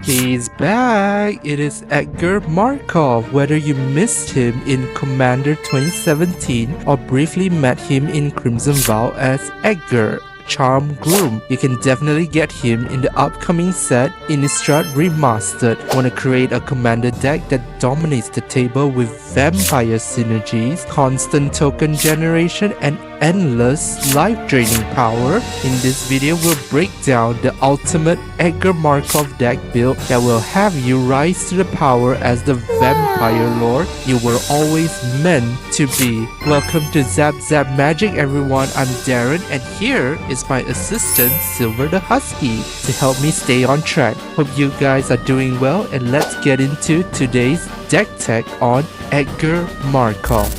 He's back! It is Edgar Markov. Whether you missed him in Commander 2017 or briefly met him in Crimson Vow as Edgar Charm Groom, you can definitely get him in the upcoming set Innistrad Remastered. Want to create a commander deck that dominates the table with vampire synergies, constant token generation, and endless life-draining power? In this video, we'll break down the ultimate Edgar Markov deck build that will have you rise to the power as the vampire lord you were always meant to be. Welcome to Zap Zap Magic, everyone. I'm Darren, and here is my assistant Silver the Husky to help me stay on track. Hope you guys are doing well, and let's get into today's deck tech on Edgar Markov.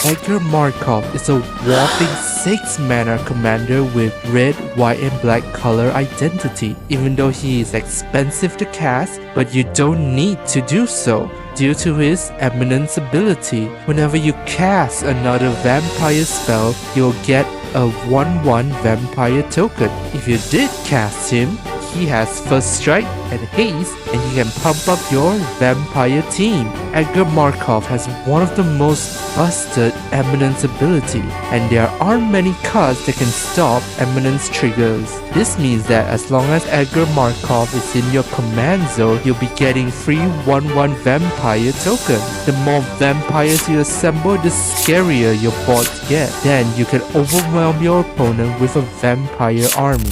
Edgar Markov is a whopping 6 mana commander with red, white, and black color identity. Even though he is expensive to cast, but you don't need to do so due to his Eminence ability. Whenever you cast another vampire spell, you'll get a 1/1 vampire token. If you did cast him, he has First Strike and Haste, and he can pump up your vampire team. Edgar Markov has one of the most busted Eminence ability, and there aren't many cards that can stop Eminence triggers. This means that as long as Edgar Markov is in your command zone, you'll be getting free 1/1 vampire token. The more vampires you assemble, the scarier your boards get. Then you can overwhelm your opponent with a vampire army.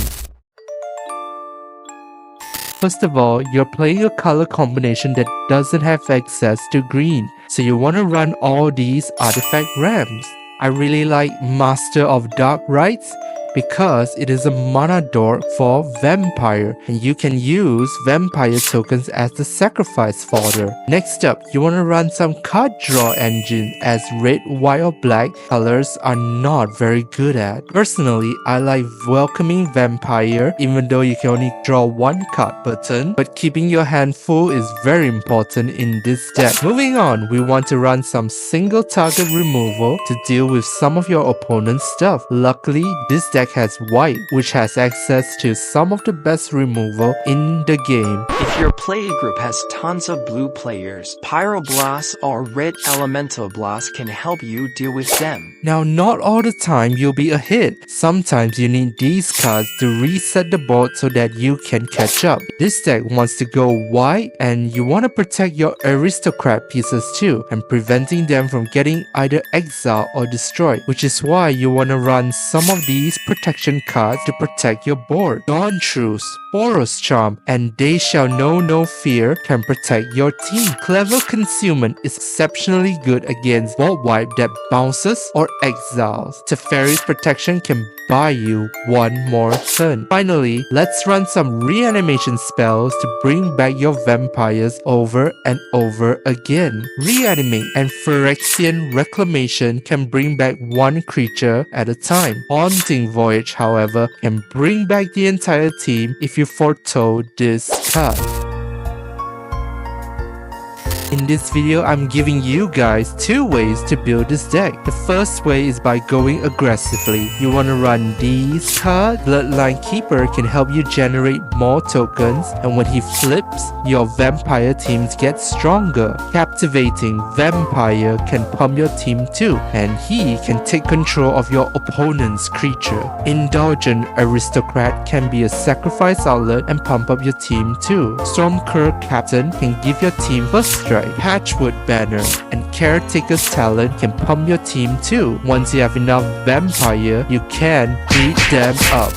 First of all, you're playing a color combination that doesn't have access to green, so you want to run all these artifact ramps. I really like Master of Dark Rites because it is a mana dork for vampire, and you can use vampire tokens as the sacrifice fodder. Next up, you want to run some card draw engine, as red, white, or black colors are not very good at. Personally, I like welcoming vampire, even though you can only draw one card per turn, but keeping your hand full is very important in this deck. Moving on, we want to run some single target removal to deal with some of your opponent's stuff. Luckily, this deck has white, which has access to some of the best removal in the game. If your play group has tons of blue players, Pyroblast or Red Elemental Blast can help you deal with them. Now, not all the time you'll be a hit. Sometimes you need these cards to reset the board so that you can catch up. This deck wants to go white, and you want to protect your Aristocrat pieces too, and preventing them from getting either exiled or destroyed, which is why you want to run some of these protection cards to protect your board. Dawn Truce, Boros Charm, and They Shall Know No Fear can protect your team. Clever Concealment is exceptionally good against Vault Wipe that bounces or exiles. Teferi's Protection can buy you one more turn. Finally, let's run some reanimation spells to bring back your vampires over and over again. Reanimate and Phyrexian Reclamation can bring back one creature at a time. Haunting Voyage, however, can bring back the entire team if you foretold this card. In this video, I'm giving you guys 2 ways to build this deck. The first way is by going aggressively. You want to run these cards. Bloodline Keeper can help you generate more tokens, and when he flips, your vampire teams get stronger. Captivating Vampire can pump your team too, and he can take control of your opponent's creature. Indulgent Aristocrat can be a sacrifice outlet and pump up your team too. Stormcurse Captain can give your team first strike. Patchwood Banner and Caretaker's Talent can pump your team too. Once you have enough vampire, you can beat them up.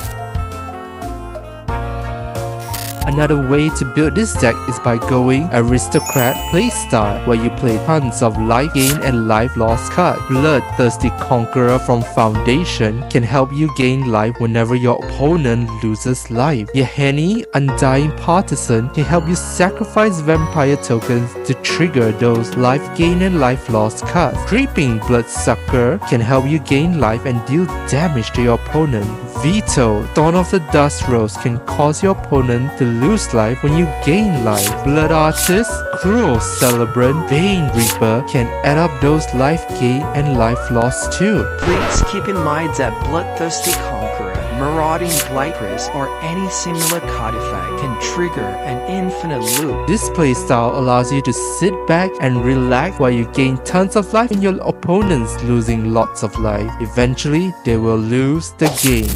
Another way to build this deck is by going Aristocrat playstyle, where you play tons of life gain and life loss cards. Bloodthirsty Conqueror from Foundation can help you gain life whenever your opponent loses life. Yahenni Undying Partisan can help you sacrifice vampire tokens to trigger those life gain and life loss cards. Creeping Bloodsucker can help you gain life and deal damage to your opponent. Veto, Dawn of the Dust Rose can cause your opponent to lose life when you gain life. Blood Artist, Cruel Celebrant, Vein Reaper can add up those life gain and life loss too. Please keep in mind that Bloodthirsty Conqueror Marauding Blightress or any similar card effect can trigger an infinite loop. This playstyle allows you to sit back and relax while you gain tons of life and your opponents losing lots of life. Eventually, they will lose the game.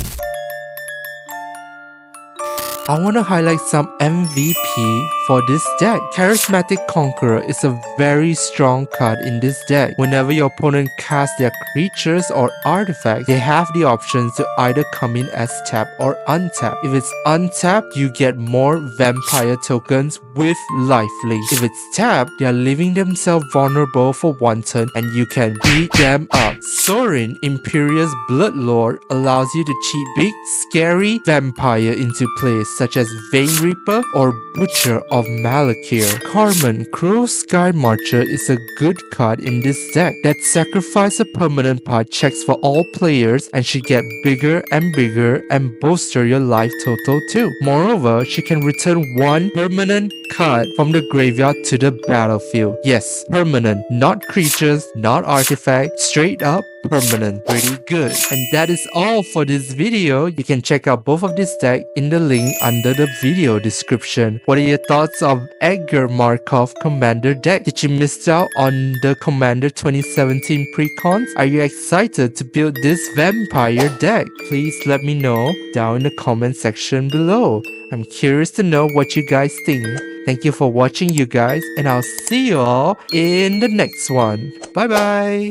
I want to highlight some MVP for this deck. Charismatic Conqueror is a very strong card in this deck. Whenever your opponent casts their creatures or artifacts, they have the option to either come in as tap or untap. If it's untapped, you get more vampire tokens with lifelink. If it's tapped, they are leaving themselves vulnerable for one turn and you can beat them up. Sorin, Imperious Bloodlord, allows you to cheat big, scary vampire into play, such as Vein Reaper or Butcher of Malakir. Carmen, Crow Sky Marcher is a good card in this deck that sacrifices a permanent part checks for all players and she get bigger and bolster your life total too. Moreover, she can return one permanent card from the graveyard to the battlefield. Yes, permanent, not creatures, not artifact, straight up permanent. Pretty good. And that is all for this video. You can check out both of these decks in the link under the video description. What are your thoughts of Edgar Markov Commander deck? Did you miss out on the Commander 2017 pre-cons? Are you excited to build this vampire deck? Please let me know down in the comment section below. I'm curious to know what you guys think. Thank you for watching, you guys, and I'll see you all in the next one. Bye bye.